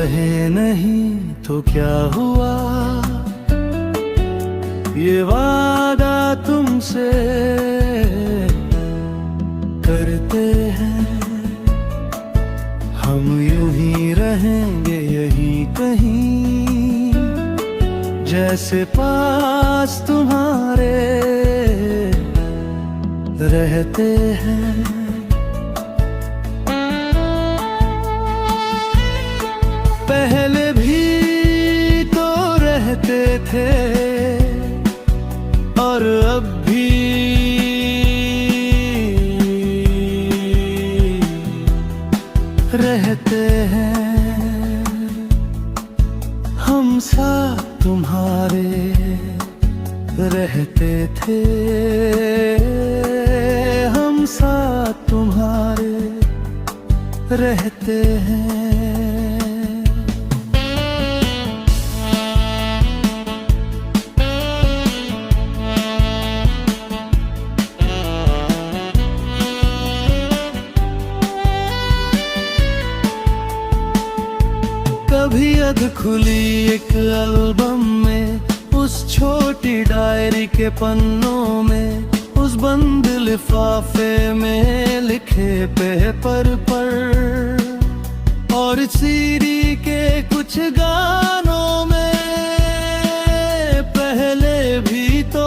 रहे नहीं तो क्या हुआ, ये वादा तुमसे करते हैं। हम यूं ही रहेंगे यहीं कहीं, जैसे पास तुम्हारे रहते हैं। पहले भी तो रहते थे और अब भी रहते हैं। हम साथ तुम्हारे रहते थे, हम साथ तुम्हारे रहते हैं। कभी अध खुली एक एल्बम में, उस छोटी डायरी के पन्नों में, उस बंद लिफाफे में लिखे पेपर पर, और सीडी के कुछ गानों में पहले भी तो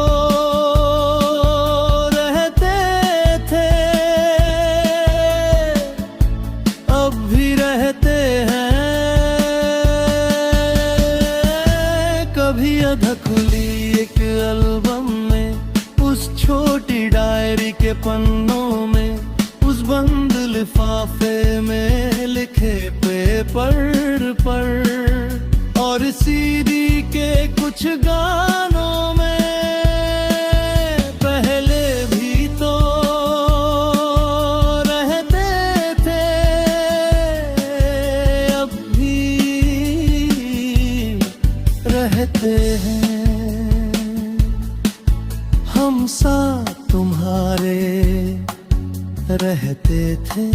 रहते थे, अब भी रहते हैं। कभी अध खुली एक एल्बम में, उस छोटी डायरी के पन्नों में, उस बंद लिफाफे में लिखे पेपर पर, और सीडी के कुछ गानों में पहले भी तो रहते थे, अब भी रहते हैं। हम साथ तुम्हारे रहते थे,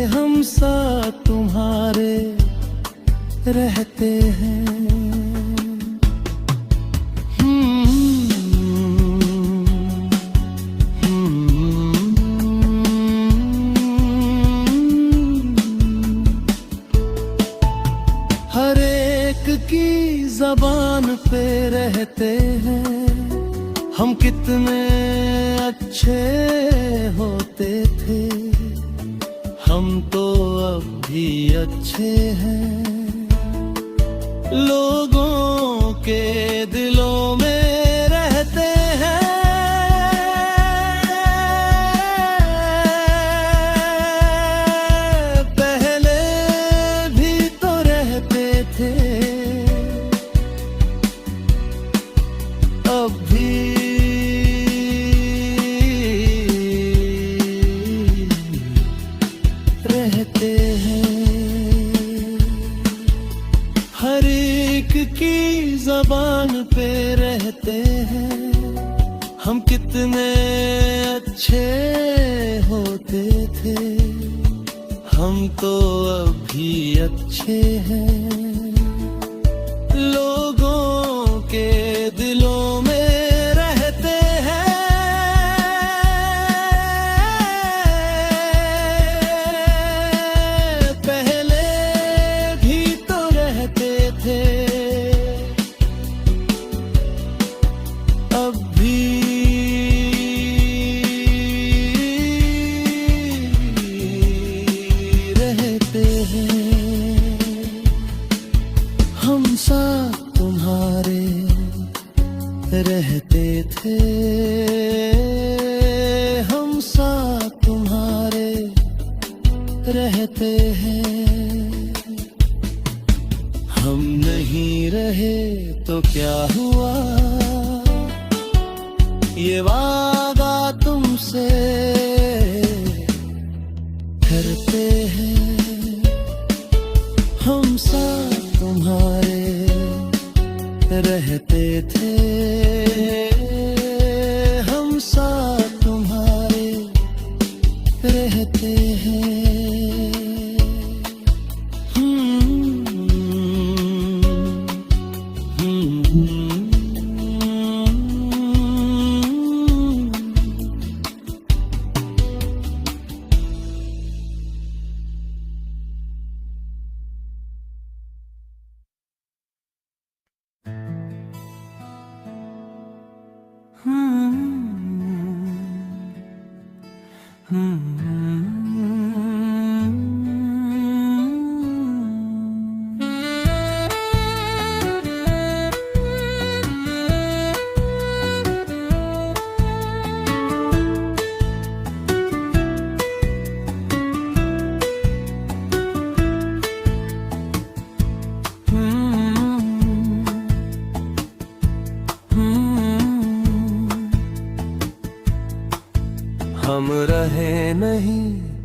हम साथ तुम्हारे रहते हैं। हर एक की ज़बान पे रहते हैं, हम कितने अच्छे होते थे, हम तो अब भी अच्छे हैं। लोगों के दिलों में रहते हैं, पहले भी तो रहते थे, अब भी रहते हैं। हर एक की ज़बान पे रहते हैं, हम कितने अच्छे होते थे, हम तो अब भी अच्छे हैं। लोगों के दिलों में रहते हैं, पहले भी तो रहते थे, अब भी रहते हैं। हम साथ तुम्हारे रहते थे, हम साथ तुम्हारे रहते हैं। हम नहीं रहे तो क्या हुआ, ये वादा तुमसे करते हैं। हम साथ तुम्हारे रहते थे, हम साथ तुम्हारे रहते हैं।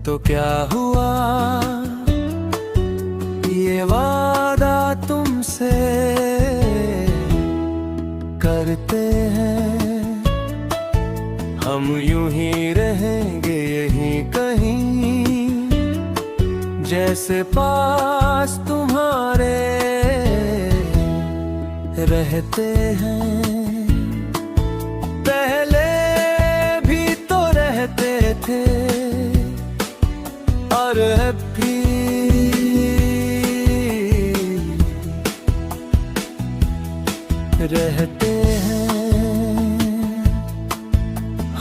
तो क्या हुआ, ये वादा तुमसे करते हैं। हम यूं ही रहेंगे यहीं कहीं, जैसे पास तुम्हारे रहते हैं। पहले भी तो रहते थे और अब भी रहते हैं।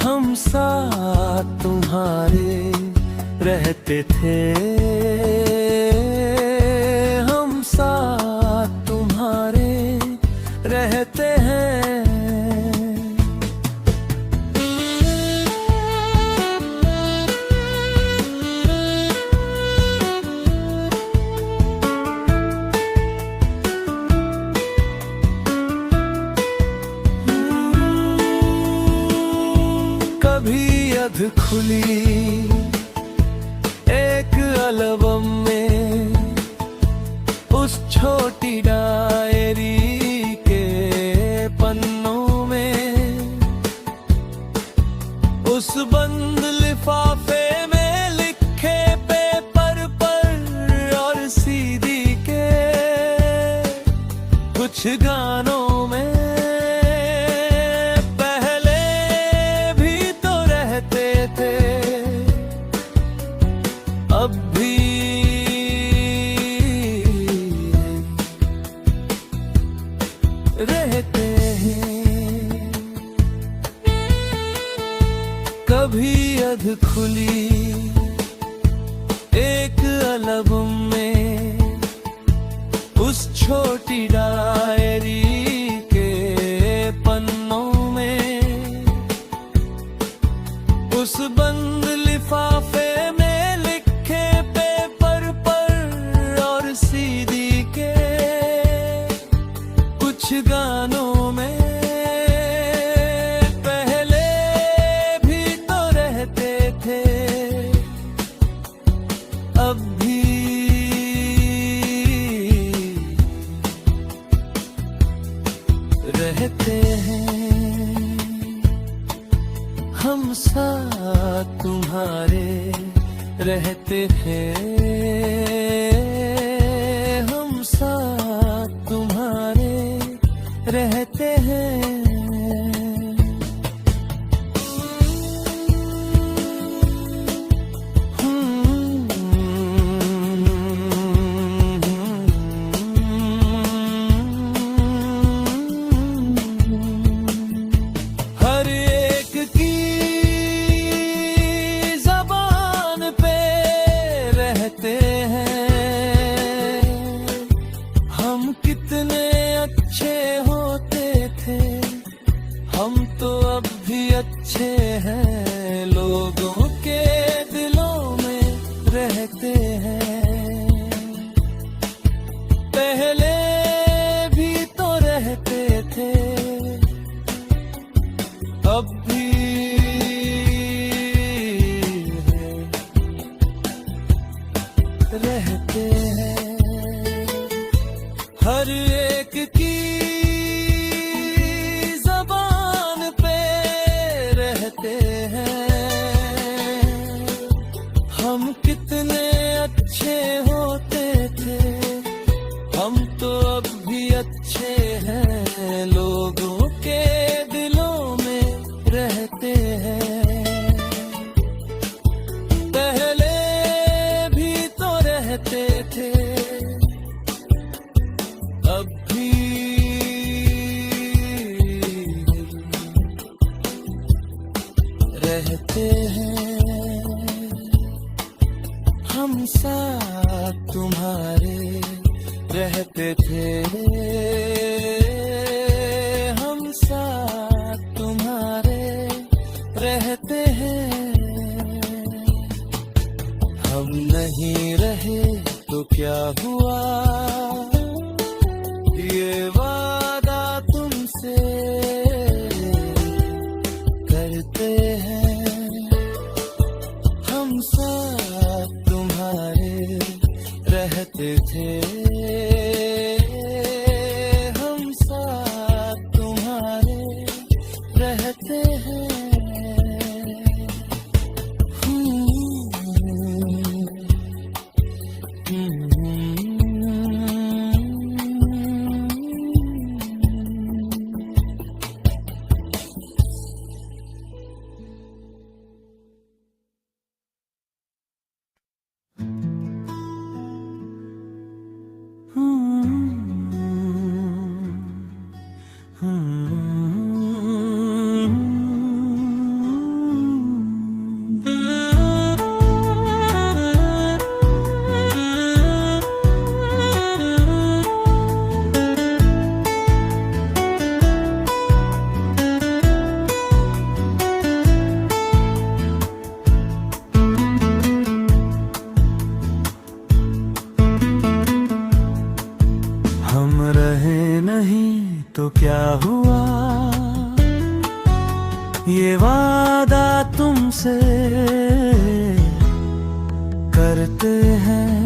हम साथ तुम्हारे रहते थे, हम साथ तुम्हारे रहते हैं। कभी अध खुली एक एल्बम में, उस छोटी डायरी के पन्नों में, उस बंद लिफाफे में लिखे पेपर पर और सीडी के कुछ गानों में। अब भी रहते हैं। कभी अध खुली एक एल्बम में, उस छोटी डायरी के पन्नों में, उस बंद लिफाफे में गानों में। पहले भी तो रहते थे, अब भी रहते हैं। हम साथ तुम्हारे रहते हैं, हम साथ तुम्हारे रहते हैं। हर एक की ज़बान पे रहते हैं। हम कितने अच्छे होते थे, हम तो अब भी अच्छे हैं, लोगों के दिलों में रहते हैं। पहले भी तो रहते थे, अब भी रहते हैं। हर एक की हम कितने अच्छे होते थे, हम तो अब भी अच्छे हैं, लोगों के दिलों में रहते हैं। पहले भी तो रहते थे, अब भी रहते हैं। हम साथ तुम्हारे रहते थे, हम साथ तुम्हारे रहते हैं। हम नहीं रहे तो क्या हुआ, ये वादा तुमसे करते हैं। हम साथ रहते थे हम साथ तुम्हारे रहते हैं। हम रहे नहीं तो क्या हुआ, ये वादा तुमसे करते हैं।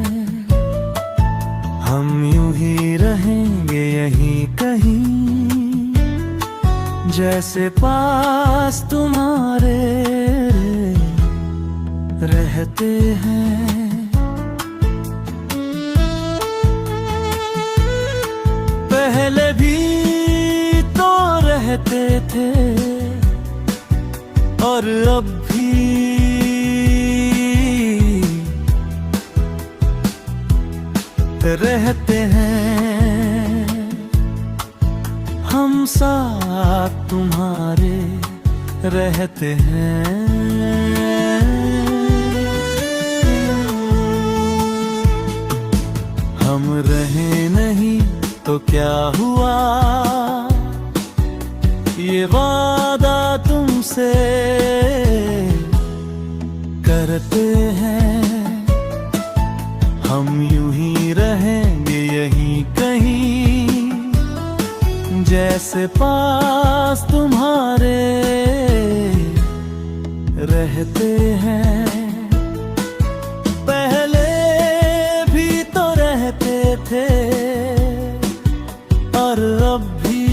हम यूं ही रहेंगे यहीं कहीं, जैसे पास तुम्हारे रहते हैं। पहले भी तो रहते थे और अब भी रहते हैं। हम साथ तुम्हारे रहते हैं। हम रहे नहीं तो क्या हुआ, ये वादा तुमसे करते हैं। हम यूं ही रहेंगे यहीं कहीं, जैसे पास तुम्हारे रहते हैं। पहले भी तो रहते थे और अब भी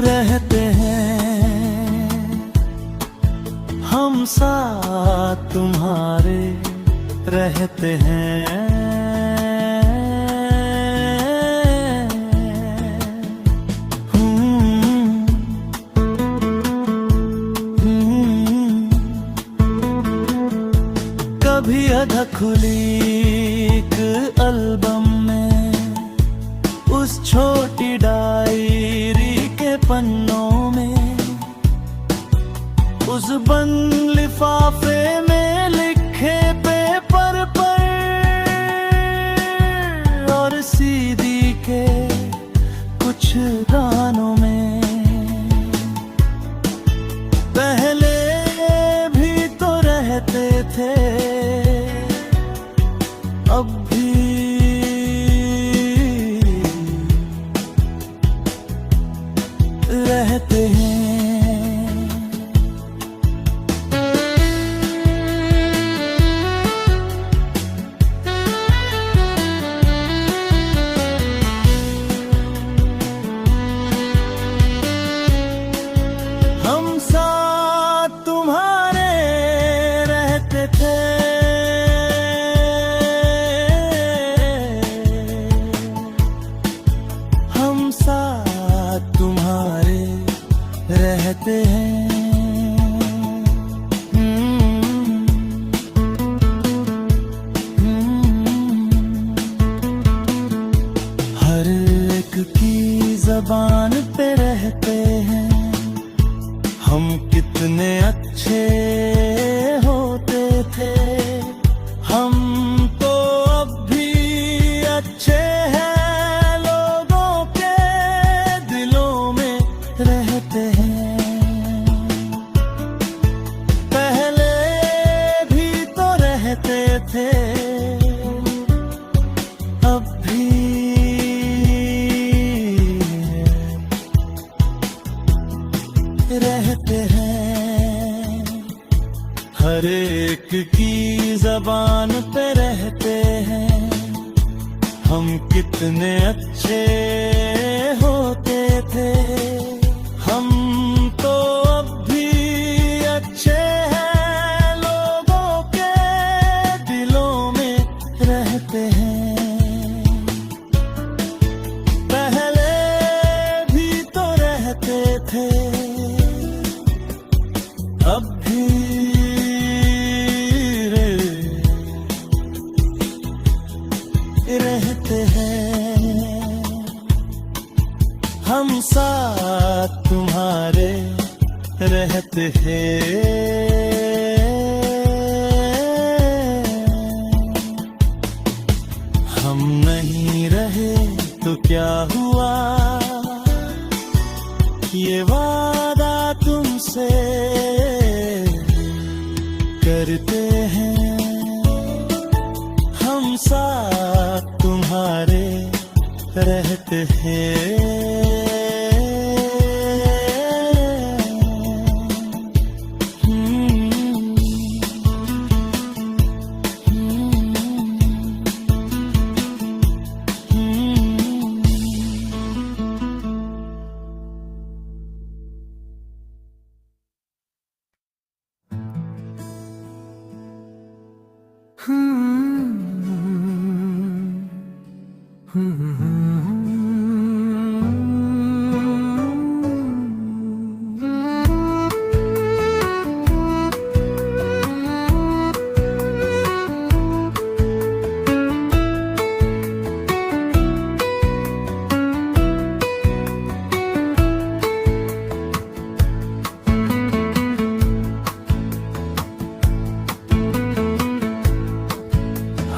रहते हैं। हम साथ तुम्हारे रहते हैं। कभी अधख खुली एक एल्बम में, उस छोटी डायरी के पन्नों में, उस बंद लिफाफे में लिखे पेपर पर और सीडी के कुछ गानों में। पहले भी तो रहते थे अब भी रहते हैं। हर एक की जबान पे रहते हैं। हम कितने अच्छे होते थे, हम तो अब भी अच्छे हैं, लोगों के दिलों में रहते हैं। पहले भी तो रहते थे, अब भी रहते हैं। हम साथ तुम्हारे रहते हैं। हम नहीं रहे तो क्या हुआ, ये वादा तुमसे करते हैं। हम साथ तुम्हारे रहते हैं।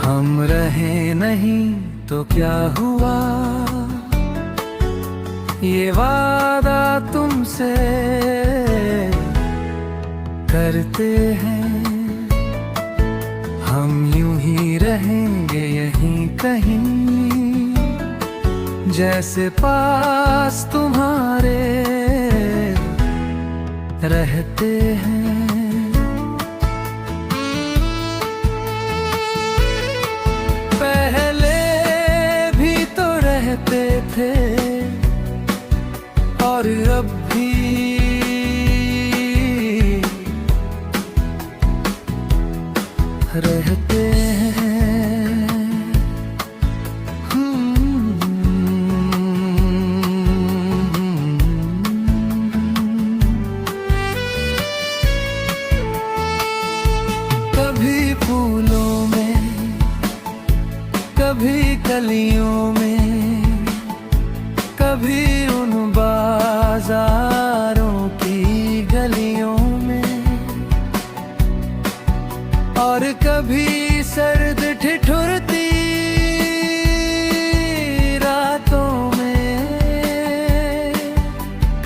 हम रहे नहीं तो क्या हुआ, ये वादा तुमसे करते हैं। हम यूं ही रहेंगे यहीं कहीं, जैसे पास तुम्हारे रहते हैं। थे और अब भी रहते हैं। कभी फूलों में, कभी कलियों में, कभी उन बाजारों की गलियों में, और कभी सर्द ठिठुरती रातों में,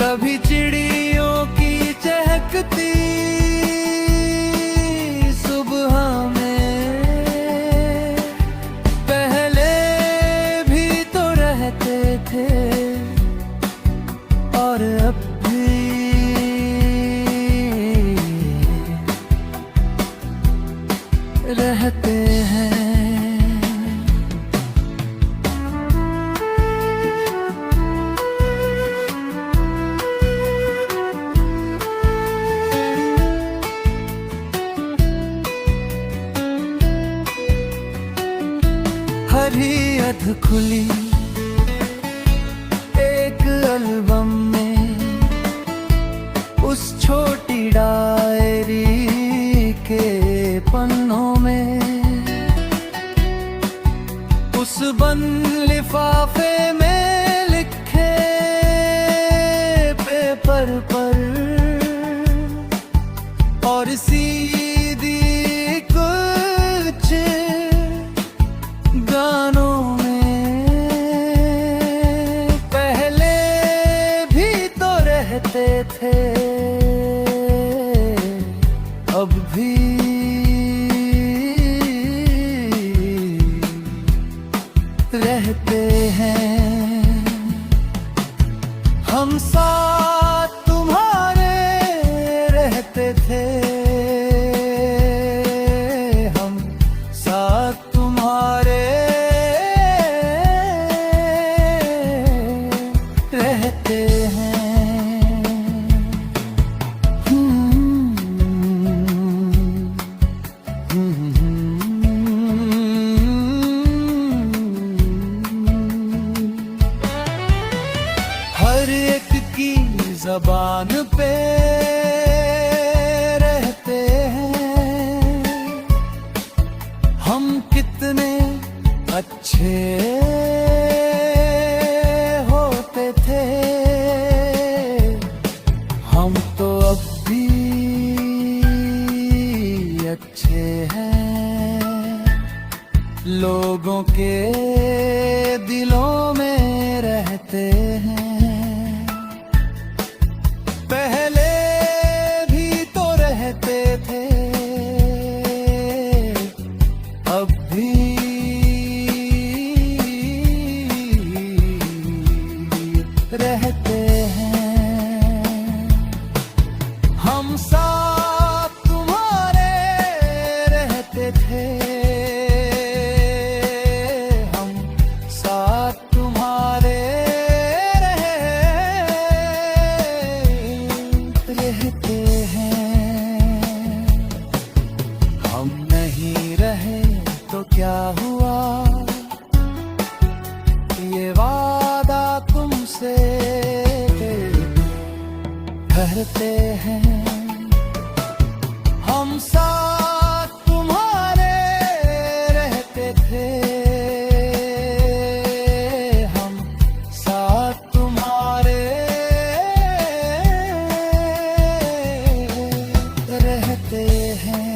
कभी चिड़ियों की चहकती सुबह में। पहले भी तो रहते थे और अब भी रहते हैं। हरी अध खुली एक एल्बम में, उस छोटी डायरी के पन्नों में, उस बंद लिफाफे में लिखे पेपर पर, और सीधी कुछ गानों में। पहले भी तो रहते थे, अब भी रहते हैं। हम साथ तुम्हारे रहते थे। के दिलों में रहते हैं। पहले भी तो रहते थे, अब भी रहते हैं। हम साथ तुम्हारे रहते थे, हम साथ तुम्हारे रहते हैं। हम नहीं रहे तो क्या हुआ, ये वादा तुमसे करते हैं। हम साथ तुम्हारे रहते थे, हम साथ तुम्हारे रहते हैं।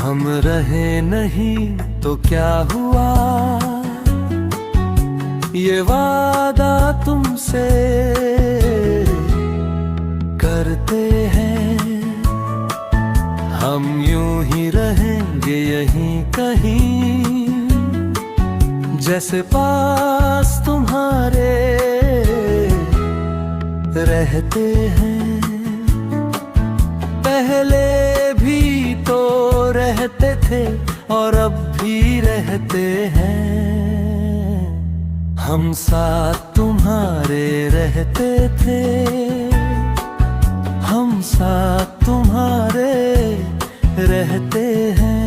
हम रहे नहीं तो क्या हुआ, ये वादा तुमसे करते हैं। हम यूं ही रहेंगे यहीं कहीं, जैसे पास तुम्हारे रहते हैं। पहले भी तो रहते थे और अब भी रहते हैं। हम साथ तुम्हारे रहते थे, हम साथ तुम्हारे रहते हैं।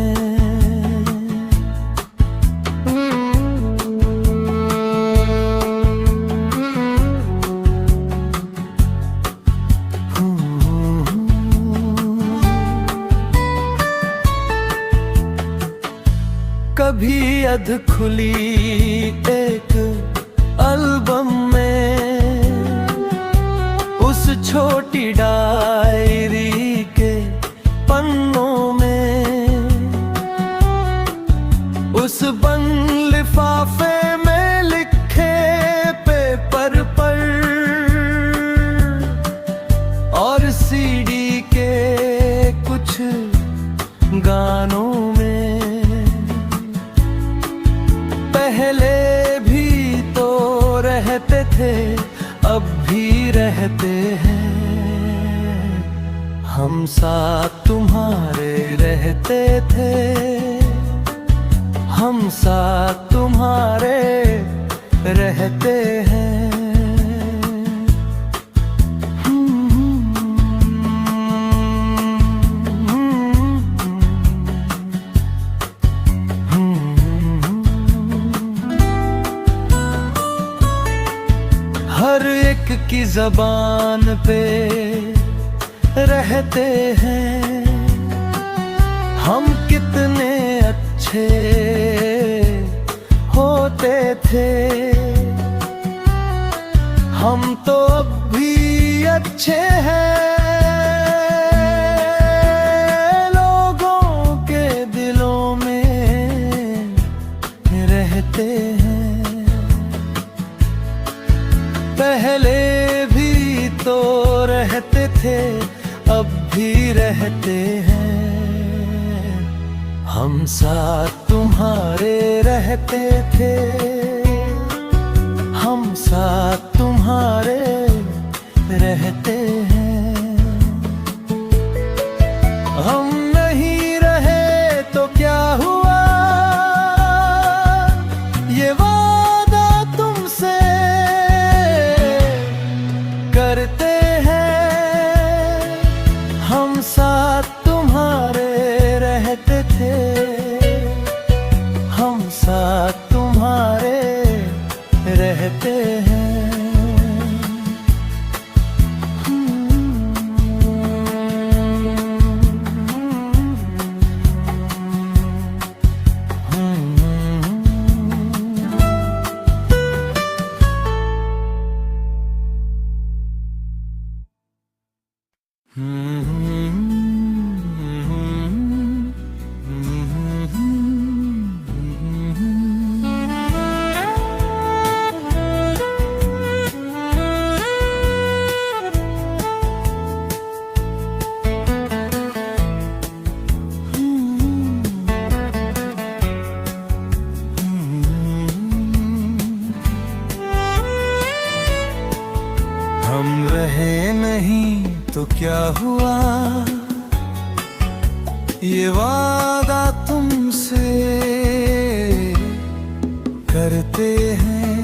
कभी अध खुली एक एल्बम में, उस छोटी डायरी के पन्नों में, उस बंद लिफाफे में लिखे पेपर पर, और सीडी के कुछ गानों में। पहले भी तो रहते थे, अब भी रहते हैं। हम साथ तुम्हारे रहते थे, हम साथ तुम्हारे रहते हैं। हर एक की ज़बान पे रहते हैं। हम कितने अच्छे होते थे, हम तो अब भी अच्छे हैं। लोगों के दिलों में रहते हैं। पहले भी तो रहते थे, अब भी रहते हैं। हम साथ तुम्हारे रहते थे, हम साथ तुम्हारे रहते हैं। हम रहे नहीं तो क्या हुआ, ये वादा तुमसे करते हैं।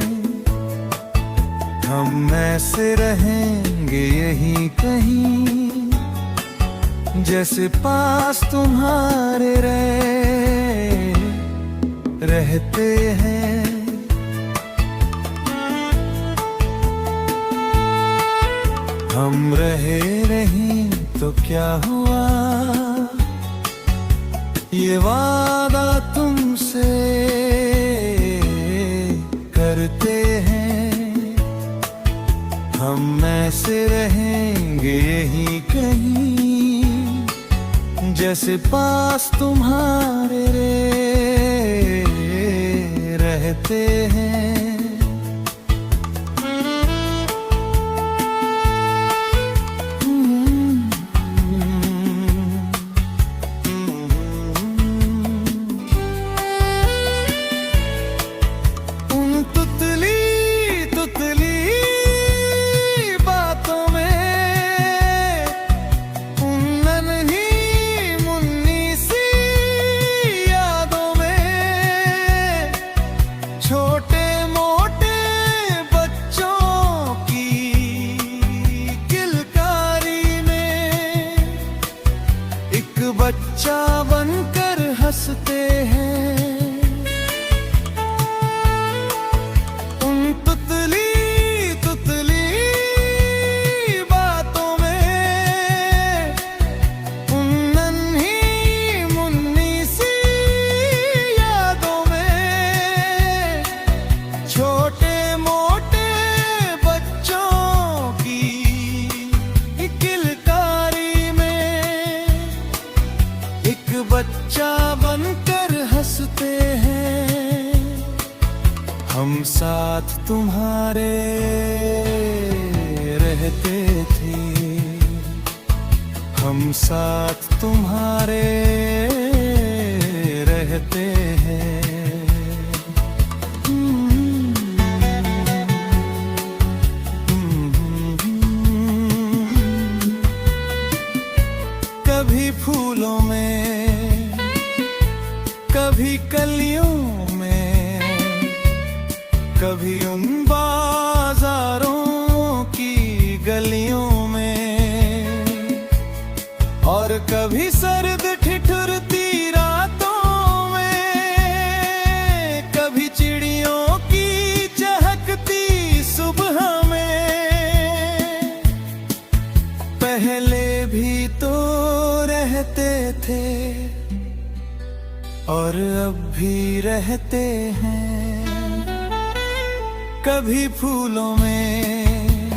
हम ऐसे रहेंगे यहीं कहीं, जैसे पास तुम्हारे रहते हैं। हम रहे नहीं तो क्या हुआ, ये वादा तुमसे करते हैं। हम ऐसे रहेंगे यहीं कहीं, जैसे पास तुम्हारे रहते हैं। बच्चा बनकर हंसते हैं, उन तुतली तुतली बातों में, उन नन्ही मुन्नी सी यादों में, छोटे मोटे बच्चों की किलकारी में एक बच्चा बनकर हंसते हैं। हम साथ तुम्हारे रहते थे, हम साथ तुम्हारे रहते हैं। कभी फूलों में, कभी कलियों में, कभी उन बाजारों की गलियों में, और कभी सर्द ठिठुरती रातों में, कभी चिड़ियों की चहकती सुबह में। पहले भी तो रहते थे और अब भी रहते हैं, कभी फूलों में,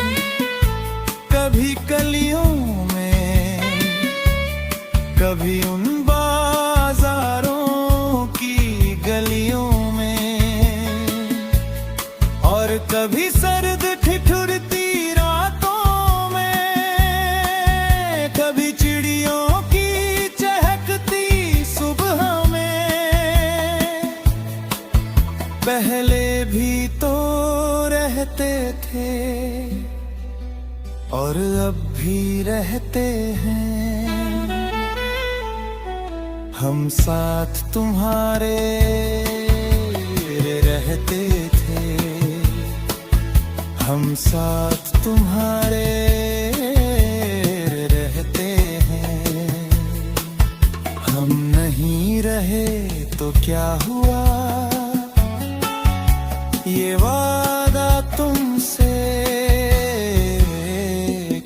कभी कलियों में, कभी उन बाजारों की गलियों में, और कभी सर्द ठिठुरती रातों में, कभी चिड़ियों की चहकती सुबह में। पहले भी तो रहते थे और अब भी रहते हैं, हम साथ तुम्हारे रहते थे, हम साथ तुम्हारे रहते हैं। हम नहीं रहे तो क्या हुआ, ये वादा तुमसे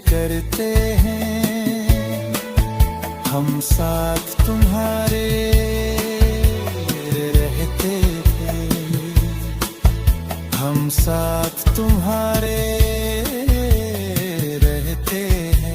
करते हैं। हम साथ तुम्हारे रहते थे, हम साथ तुम्हारे रहते हैं।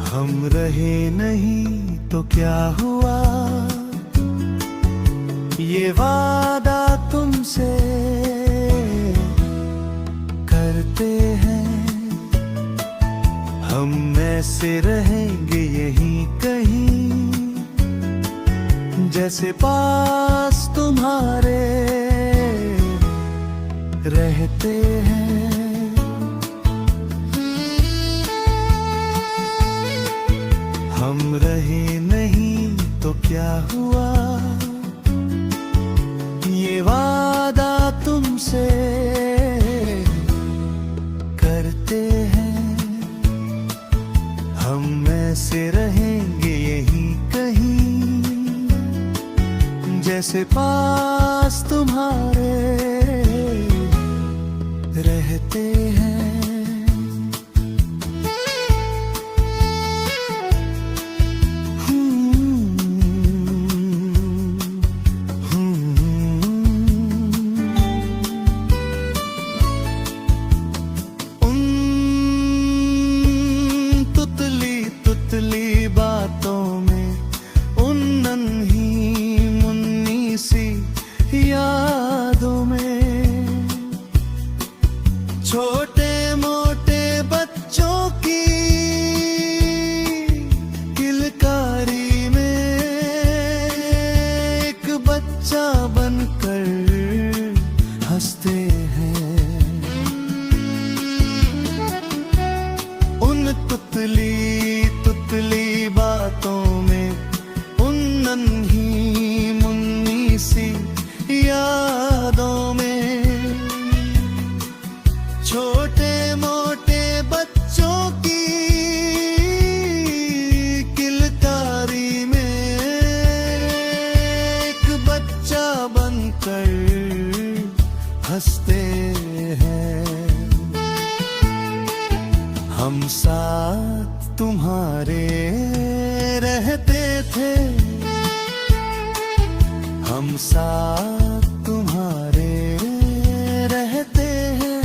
हम रहे नहीं तो क्या हुआ, ये वादा तुमसे करते हैं। हम ऐसे रहेंगे यहीं कहीं, जैसे पास तुम्हारे रहते हैं। हम रहे नहीं तो क्या हुआ, ये वादा तुमसे करते हैं। हम ऐसे रहेंगे यहीं कहीं, जैसे पास तुम्हारे रहते हैं। बातों में उन नन्ही मुन्नी सी यादों में, छोटे मोटे बच्चों की किलकारी में एक बच्चा बनकर हंसते हैं। उन तुतली बातों में उन नन्ही मुन्नी सी यादों में, छोटे मोटे बच्चों की किलकारी में एक बच्चा बनकर हंसते हैं। हम साथ तुम्हारे रहते थे, हम साथ तुम्हारे रहते हैं।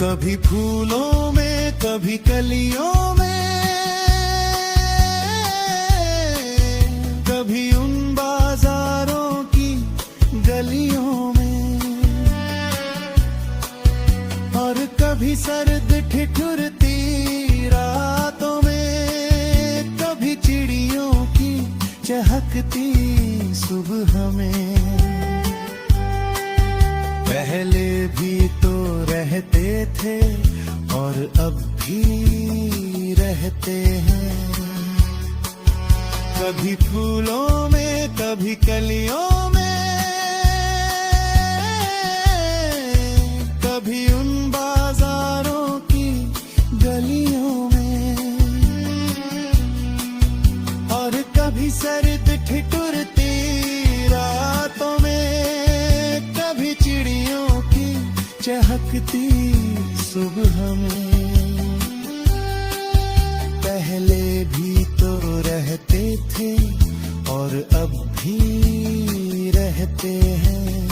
कभी फूलों में कभी कलियों में, कभी उन बाजारों की गलियों में, और कभी सर्द ठिठुरती रातों में, कभी चिड़ियों की चहकती सुबह में। पहले भी तो रहते थे और अब भी रहते हैं, कभी फूलों में कभी कलियों में, कभी उन बाजारों की गलियों में, और कभी सर्द ठिठुरती रातों में, कभी चिड़ियों की चहकती सुबह में। पहले भी तो रहते थे और अब भी रहते हैं,